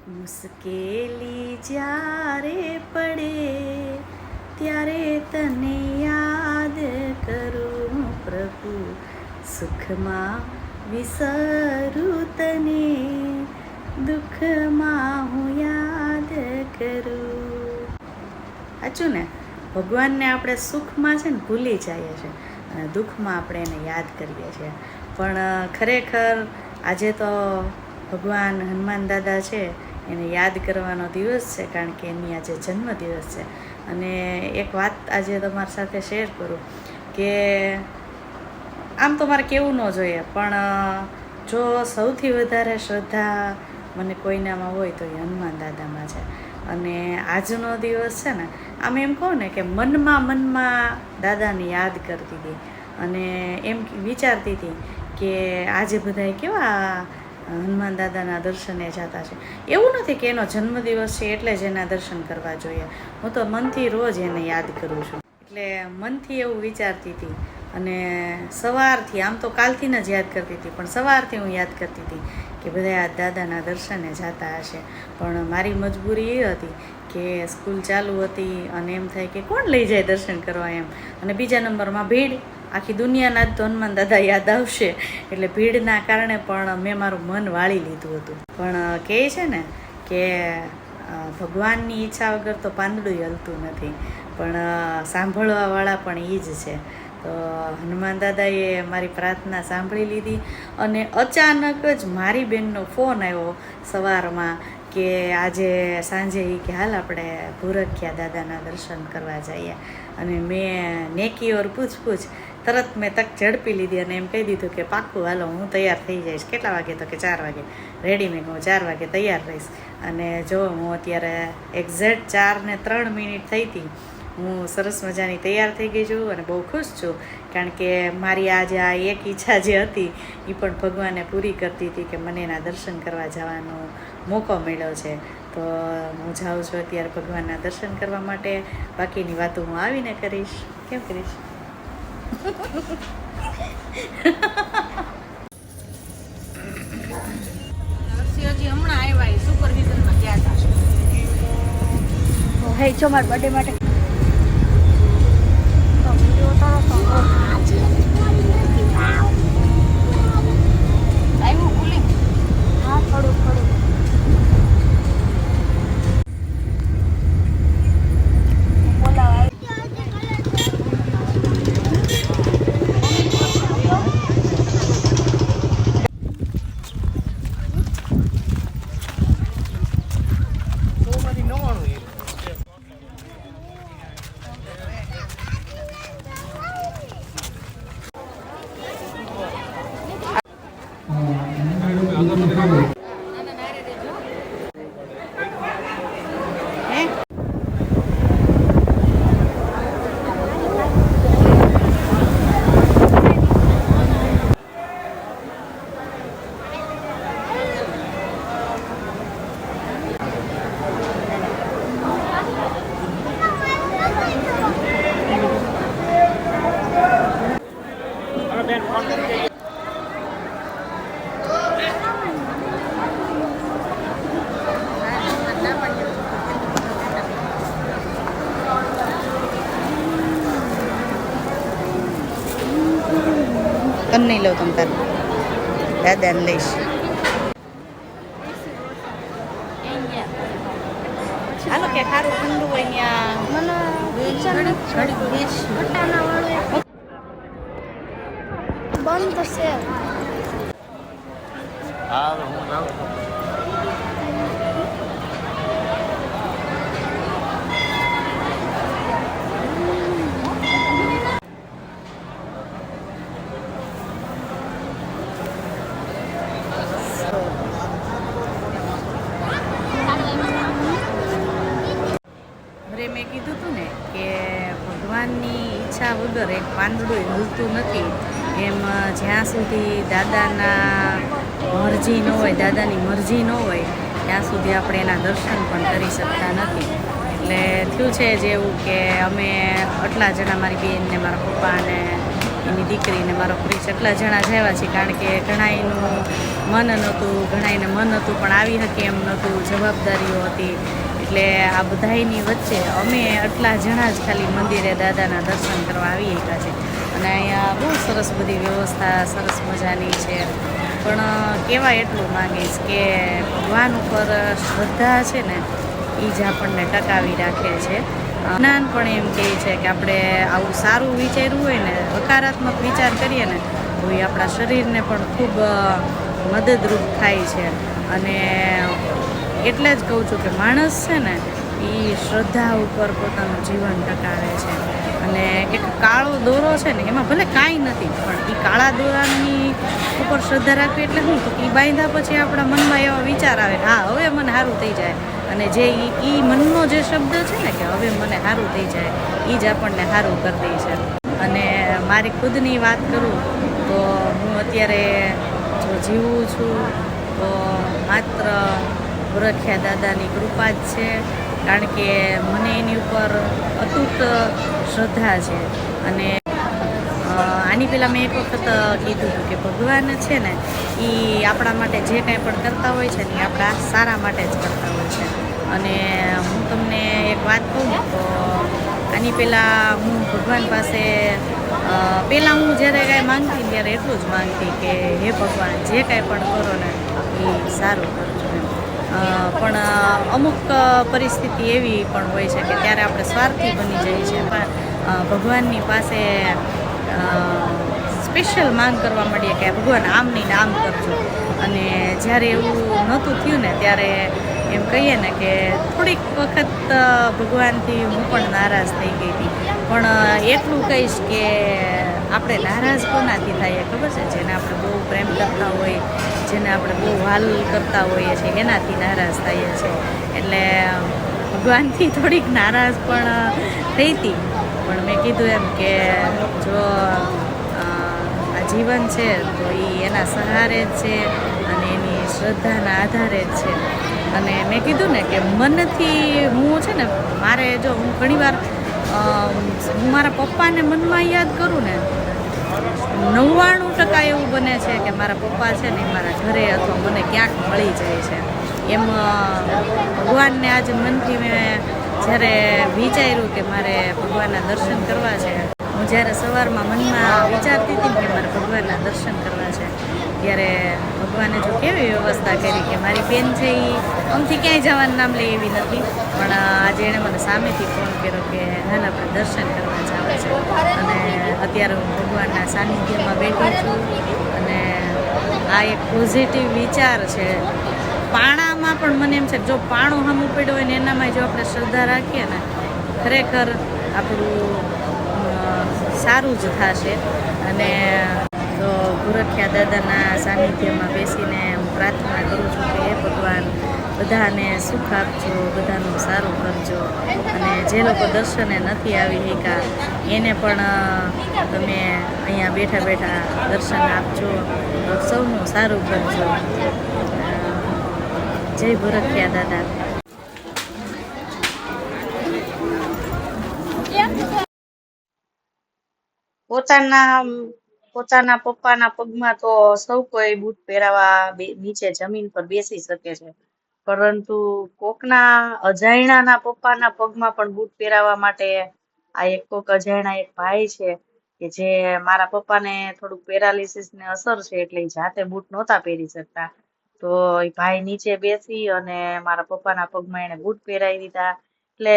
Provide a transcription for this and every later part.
મુશ્કેલી જ્યારે પડે ત્યારે તને યાદ કરું પ્રભુ, સુખમાં વિસરું તને, દુઃખમાં હું યાદ કરું. સાચું ને? ભગવાનને આપણે સુખમાં છે ને ભૂલી જઈએ છીએ અને દુઃખમાં આપણે એને યાદ કરીએ છીએ. પણ ખરેખર આજે તો ભગવાન હનુમાન દાદા છે એને યાદ કરવાનો દિવસ છે, કારણ કે એની આજે જન્મદિવસ છે. અને એક વાત આજે તમારી સાથે શેર કરું કે આમ તો મારે કહેવું ન જોઈએ, પણ જો સૌથી વધારે શ્રદ્ધા મને કોઈનામાં હોય તો એ હનુમાન દાદામાં છે. અને આજનો દિવસ છે ને, આમ એમ કહું ને કે મનમાં દાદાને યાદ કરતી હતી અને એમ વિચારતી હતી કે આજે બધાએ કેવા હનુમાન દાદાના દર્શને જતા છે. એવું નથી કે એનો જન્મદિવસ છે એટલે જ એના દર્શન કરવા જોઈએ. હું તો મનથી રોજ એને યાદ કરું છું. એટલે મનથી એવું વિચારતી હતી અને સવારથી, આમ તો કાલથી જ યાદ કરતી હતી, પણ સવારથી હું યાદ કરતી હતી કે બધા આ દાદાના દર્શને જતા હશે. પણ મારી મજબૂરી એ હતી કે સ્કૂલ ચાલુ હતી અને એમ થાય કે કોણ લઈ જાય દર્શન કરવા એમ. અને બીજા નંબરમાં ભીડ, આખી દુનિયાના જ તો હનુમાન દાદા યાદ આવશે, એટલે ભીડના કારણે પણ મેં મારું મન વાળી લીધું હતું. પણ કહે છે ને કે ભગવાનની ઈચ્છા વગર તો પાંદડું હલતું નથી, પણ સાંભળવાવાળા પણ એ જ છે. તો હનુમાન દાદાએ મારી પ્રાર્થના સાંભળી લીધી અને અચાનક જ મારી બહેનનો ફોન આવ્યો સવારમાં કે આજે સાંજે એ કે હાલ આપણે ભૂરખિયા દાદાના દર્શન કરવા જઈએ. અને મેં નેકી ઓર પૂછ તરત મેં તક ઝડપી લીધી અને એમ કહી દીધું કે પાક્કું હાલો, હું તૈયાર થઈ જઈશ. કેટલા વાગે? તો કે 4 વાગે. રેડી? મેં કહું 4 વાગે તૈયાર રહીશ. અને જો હું અત્યારે એક્ઝેક્ટ 4:03 થઈ હતી, હું સરસ મજાની તૈયાર થઈ ગઈ છું અને બહુ ખુશ છું, કારણ કે મારી આજે આ એક ઈચ્છા જે હતી એ પણ ભગવાને પૂરી કરતી હતી કે મને એના દર્શન કરવા જવાનો મોકો મળ્યો છે. તો હું જાઉં છું અત્યારે ભગવાનના દર્શન કરવા માટે. બાકીની વાતો હું આવીને કરીશ. કેમ કરીશ? હજી હમણાં આવ્યા સુપરવિઝનમાં ગયા હતા. હે છો મારા બર્થડે માટે આવ્યું કુલિંગ? હા, થોડું તને નહીં લઉં, તમ તાર દાદાને લઈશ. હાલો કે ખારું ઠંડુ હોય ત્યાં બંધ છે. હા, હું જાઉં છું. મેં કીધું હતું ને કે ભગવાનની ઈચ્છા વગર એક પાંદડું હલતું નથી. એમ જ્યાં સુધી દાદાના મરજી ન હોય, દાદાની મરજી ન હોય ત્યાં સુધી આપણે એના દર્શન પણ કરી શકતા નથી. એટલે થયું છે જેવું કે અમે આટલા જણા, મારી બેન ને મારા પપ્પા ને એની દીકરીને મારો ક્રિશ એટલા જણા જ આવ્યા છીએ, કારણ કે ઘણાયનું મન નહોતું, ઘણાયને મન હતું પણ આવી શકે એમ નહોતું, જવાબદારીઓ હતી. એટલે આ બધાયની વચ્ચે અમે આટલા જણા જ ખાલી મંદિરે દાદાના દર્શન કરવા આવી ગયા છે. અને અહીંયા બહુ સરસ બધી વ્યવસ્થા સરસ મજાની છે. પણ કહેવા એટલું માંગીશ કે ભગવાન ઉપર શ્રદ્ધા છે ને એ જ આપણને ટકાવી રાખે છે. જ્ઞાન પણ એમ કહે છે કે આપણે આવું સારું વિચાર્યું હોય ને, હકારાત્મક વિચાર કરીએ ને તો એ આપણા શરીરને પણ ખૂબ મદદરૂપ થાય છે. અને એટલે જ કહું છું કે માણસ છે ને એ શ્રદ્ધા ઉપર પોતાનું જીવન ટકાવે છે. અને એક કાળો દોરો છે ને એમાં ભલે કાંઈ નથી, પણ એ કાળા દોરાની ઉપર શ્રદ્ધા રાખવી એટલે શું તો એ બાંધ્યા પછી આપણા મનમાં એવા વિચાર આવે હા હવે મને સારું થઈ જાય. અને જે એ મનનો જે શબ્દ છે ને કે હવે મને સારું થઈ જાય, એ જ આપણને સારું કરી દે છે. અને મારી ખુદની વાત કરું તો હું અત્યારે જો જીવું છું તો માત્ર ગોરખિયા દાદાની કૃપા જ છે, કારણ કે મને એની ઉપર અતૂટ શ્રદ્ધા છે. અને આની પહેલાં મેં એક વખત કીધું હતું કે ભગવાન છે ને એ આપણા માટે જે કાંઈ પણ કરતા હોય છે ને એ આપણા સારા માટે જ કરતા હોય છે. અને હું તમને એક વાત કહું તો આની પહેલાં હું ભગવાન પાસે પહેલાં હું જ્યારે કાંઈ માંગતી ત્યારે એટલું જ માંગતી કે હે ભગવાન જે કાંઈ પણ કરો ને એ સારું કરજો એમ. પણ અમુક પરિસ્થિતિ એવી પણ હોય છે કે ત્યારે આપણે સ્વાર્થી બની જઈએ છીએ. પણ ભગવાનની પાસે સ્પેશિયલ માંગ કરવા માંડીએ કે ભગવાન આમ નહીં આમ કરજો. અને જ્યારે એવું નહોતું થયું ને ત્યારે એમ કહીએ ને કે થોડીક વખત ભગવાનથી હું પણ નારાજ થઈ ગઈ હતી. પણ એટલું કહીશ કે આપણે નારાજ કોનાથી થાય ખબર છે? જેને આપણે બહુ પ્રેમ કરતા હોય, જેને આપણે બહુ વાલ કરતા હોઈએ છીએ એનાથી નારાજ થઈએ છીએ. એટલે ભગવાનથી થોડીક નારાજ પણ થઈ હતી. પણ મેં કીધું એમ કે જો આ જીવન છે તો એ એના સહારે જ છે અને એની શ્રદ્ધાના આધારે જ છે. અને મેં કીધું ને કે મનથી હું છે ને મારે જો હું ઘણીવાર હું મારા પપ્પાને મનમાં યાદ કરું ને 99% એવું બને છે કે મારા પપ્પા છે ને મારા ઘરે અથવા મને ક્યાંક મળી જાય છે. એમ ભગવાનને આજે મનથી મેં જ્યારે વિચાર્યું કે મારે ભગવાનના દર્શન કરવા છે, હું જ્યારે સવારમાં મનમાં વિચારતી હતી કે મારે ભગવાનના દર્શન કરવા છે ત્યારે ભગવાને જો કેવી વ્યવસ્થા કરી કે મારી બેન છે એ આમથી ક્યાંય જવાનું નામ લે એવી નથી, પણ આજે એણે મને સામેથી ફોન કર્યો કે હાલ આપણે દર્શન કરવા જવા છે. અને અત્યારે હું ભગવાનના સાનિધ્યમાં બેઠી છું. અને આ એક પોઝિટિવ વિચાર છે. પાણામાં પણ મને એમ છે કે જો પાણું સામું પડ્યું હોય ને એનામાં જો આપણે શ્રદ્ધા રાખીએ ને ખરેખર આપણું સારું જ થશે. અને તો ગોરખિયા દાદાના સાનિધ્યમાં બેસીને હું પ્રાર્થના કરું છું કે હે ભગવાન બધાને સુખ આપજો, બધાનું સારું કરજો. અને જે લોકો દર્શને નથી આવી શક્યા એને પણ તમે અહીંયા બેઠા બેઠા દર્શન આપજો, સૌનું સારું કરજો. જય ગોરખિયા દાદા. પોતાના પપ્પાના પગમાં તો સૌ કોઈ બૂટ પહેરાવા નીચે જમીન પર બેસી શકે છે, પરંતુ કોકના અજાયણાના પપ્પાના પગમાં પણ બૂટ પહેરાવા માટે આ કોક અજાયણા એક ભાઈ છે કે જે મારા પપ્પાને થોડુંક પેરાલિસિસ ને અસર છે એટલે જાતે બૂટ નહોતા પહેરી શકતા. તો એ ભાઈ નીચે બેસી અને મારા પપ્પાના પગમાં એને બૂટ પહેરાવી દીધા. એટલે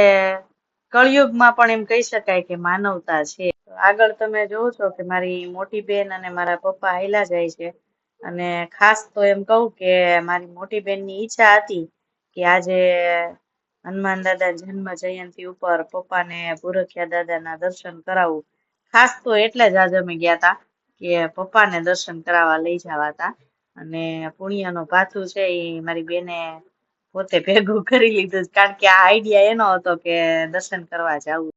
કળિયુગમાં પણ એમ કહી શકાય કે માનવતા છે. આગળ તમે જોવો છો કે મારી મોટી બેન અને મારા પપ્પા હાલ્યા જાય છે. અને ખાસ તો એમ કહું કે મારી મોટી બેનની ઈચ્છા હતી કે આજે હનુમાન દાદા જન્મ જયંતિ ઉપર પપ્પાને ગોરખિયા દાદાના દર્શન કરાવું. ખાસ તો એટલે જ આજે અમે ગયા હતા કે પપ્પાને દર્શન કરાવવા લઈ જવા હતા. અને પુણ્યનો ભાથું છે એ મારી બેને પોતે ભેગું કરી લીધું, કારણ કે આ આઈડિયા એનો હતો કે દર્શન કરવા જવું.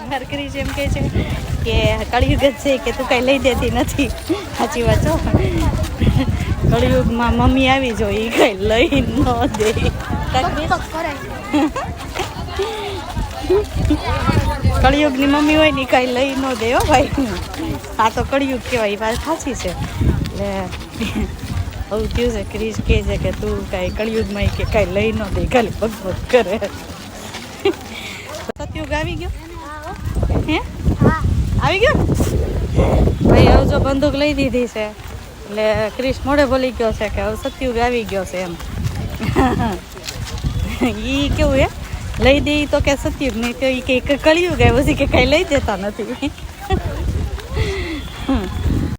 મારકરી જેમ કે છે કે કળિયુગ જ છે કે તું કઈ લઈ દેતી નથી. સાચી વાત છો. કળિયુગમાં મમ્મી આવી જો એ કઈ લઈ ન દે. કળિયુગની મમ્મી હોય ને કાંઈ લઈ ન દે હો ભાઈ. આ તો કળિયુગ કહેવાય, એ વાત સાચી છે. એટલે આવું થયું છે. ક્રિશ કહે છે કે તું કાંઈ કળિયુગમાં કે કાંઈ લઈ ન દે, ખાલી ભગવત કરે. સતયુગ આવી ગયો હે? આવી ગયો ને ભાઈ. હવે જો બંદૂક લઈ દીધી છે એટલે ક્રિશ મોઢે બોલી ગયો છે કે હવે સતયુગ આવી ગયો છે એમ. ઈ કેવું હે, લઈ દે તો કે સતયુગ, નહીં તો ઈ કે કળિયુગ આવ્યો છે કે કાંઈ લઈ દેતા નથી.